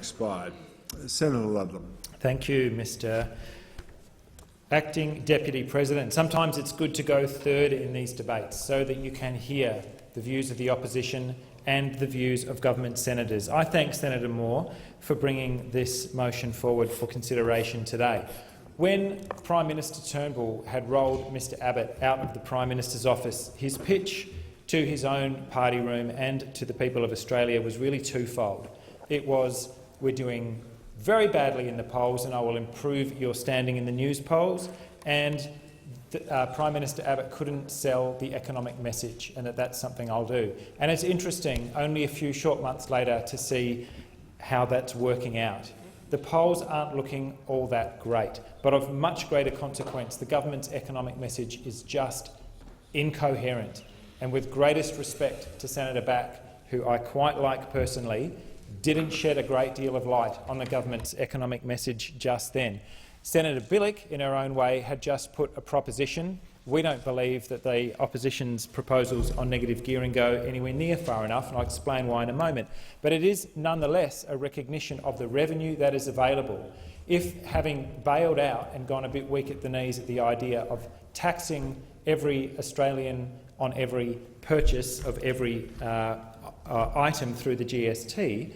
expired. Senator Ludlam. Thank you, Mr Acting Deputy President. Sometimes it's good to go third in these debates so that you can hear the views of the opposition and the views of government senators. I thank Senator Moore for bringing this motion forward for consideration today. When Prime Minister Turnbull had rolled Mr Abbott out of the Prime Minister's office, his pitch to his own party room and to the people of Australia was really twofold. It was, we're doing very badly in the polls and I will improve your standing in the news polls, and Prime Minister Abbott couldn't sell the economic message, and that's something I'll do. And it's interesting, only a few short months later, to see how that's working out. The polls aren't looking all that great, but of much greater consequence, the government's economic message is just incoherent. And with greatest respect to Senator Back, who I quite like personally, didn't shed a great deal of light on the government's economic message just then. Senator Bilyk, in her own way, had just put a proposition. We don't believe that the opposition's proposals on negative gearing go anywhere near far enough, and I'll explain why in a moment. But it is nonetheless a recognition of the revenue that is available. If, having bailed out and gone a bit weak at the knees at the idea of taxing every Australian on every purchase of every item through the GST,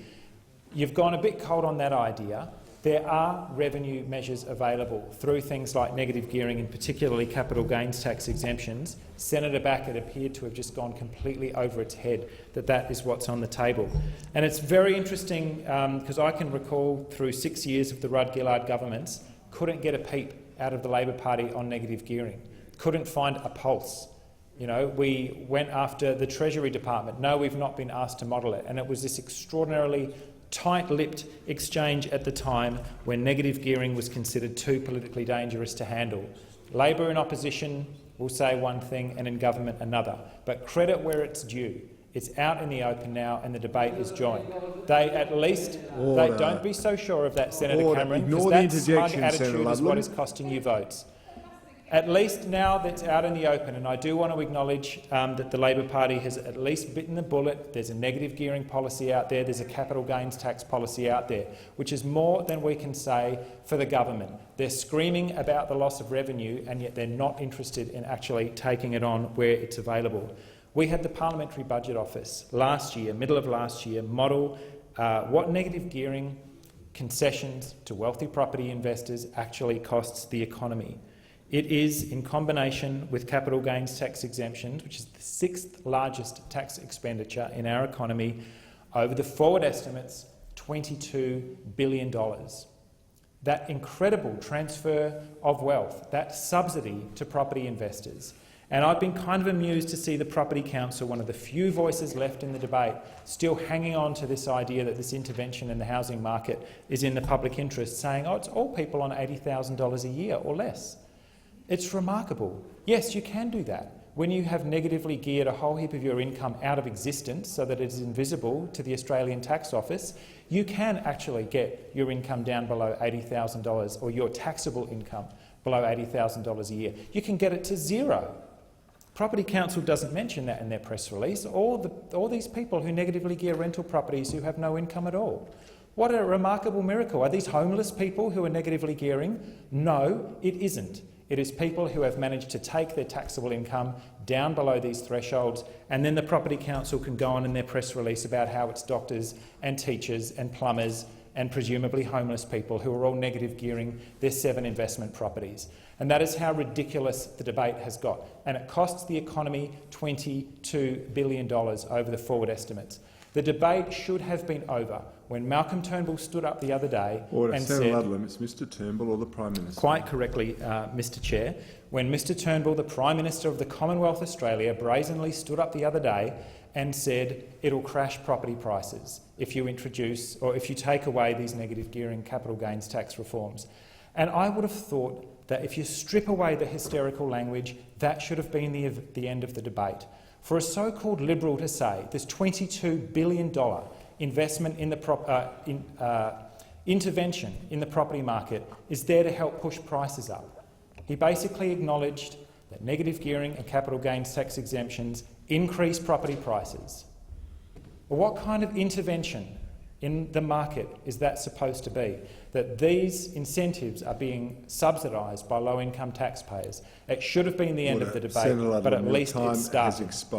you've gone a bit cold on that idea. There are revenue measures available through things like negative gearing and particularly capital gains tax exemptions. Senator Back, it appeared to have just gone completely over its head that that is what's on the table. And it's very interesting because I can recall through 6 years of the Rudd-Gillard governments, couldn't get a peep out of the Labor Party on negative gearing, couldn't find a pulse. You know, we went after the Treasury Department. No, we've not been asked to model it. And it was this extraordinarily tight-lipped exchange at the time when negative gearing was considered too politically dangerous to handle. Labor in opposition will say one thing and in government another. But credit where it's due. It's out in the open now and the debate is joined. They at least they don't be so sure of that, Senator Cameron, because that smug attitude is what is costing you votes. At least now that's out in the open, and I do want to acknowledge that the Labor Party has at least bitten the bullet. There's a negative gearing policy out there, there's a capital gains tax policy out there, which is more than we can say for the government. They're screaming about the loss of revenue, and yet they're not interested in actually taking it on where it's available. We had the Parliamentary Budget Office last year, middle of last year, model what negative gearing concessions to wealthy property investors actually costs the economy. It is, in combination with capital gains tax exemptions, which is the 6th largest tax expenditure in our economy, over the forward estimates, $22 billion. That incredible transfer of wealth, that subsidy to property investors. And I've been kind of amused to see the Property Council, one of the few voices left in the debate, still hanging on to this idea that this intervention in the housing market is in the public interest, saying, oh, it's all people on $80,000 a year or less. It's remarkable. Yes, you can do that. When you have negatively geared a whole heap of your income out of existence so that it is invisible to the Australian Tax Office, you can actually get your income down below $80,000 or your taxable income below $80,000 a year. You can get it to zero. Property Council doesn't mention that in their press release. All these people who negatively gear rental properties who have no income at all. What a remarkable miracle. Are these homeless people who are negatively gearing? No, it isn't. It is people who have managed to take their taxable income down below these thresholds, and then the Property Council can go on in their press release about how it's doctors and teachers and plumbers and presumably homeless people who are all negative gearing their 7 investment properties. And that is how ridiculous the debate has got. And it costs the economy $22 billion over the forward estimates. The debate should have been over when Malcolm Turnbull stood up the other day and said— Senator Ludlam, it's Mr Turnbull or the Prime Minister. Quite correctly, Mr Chair. When Mr Turnbull, the Prime Minister of the Commonwealth Australia, brazenly stood up the other day and said it'll crash property prices if you introduce or if you take away these negative gearing capital gains tax reforms. And I would have thought that if you strip away the hysterical language, that should have been the end of the debate. For a so-called Liberal to say this $22 billion investment in the intervention in the property market is there to help push prices up. He basically acknowledged that negative gearing and capital gains tax exemptions increase property prices. Well, what kind of intervention in the market is that supposed to be? That these incentives are being subsidised by low-income taxpayers? It should have been the end of the debate, Senator but at Ludlam, your least time it has started. expired.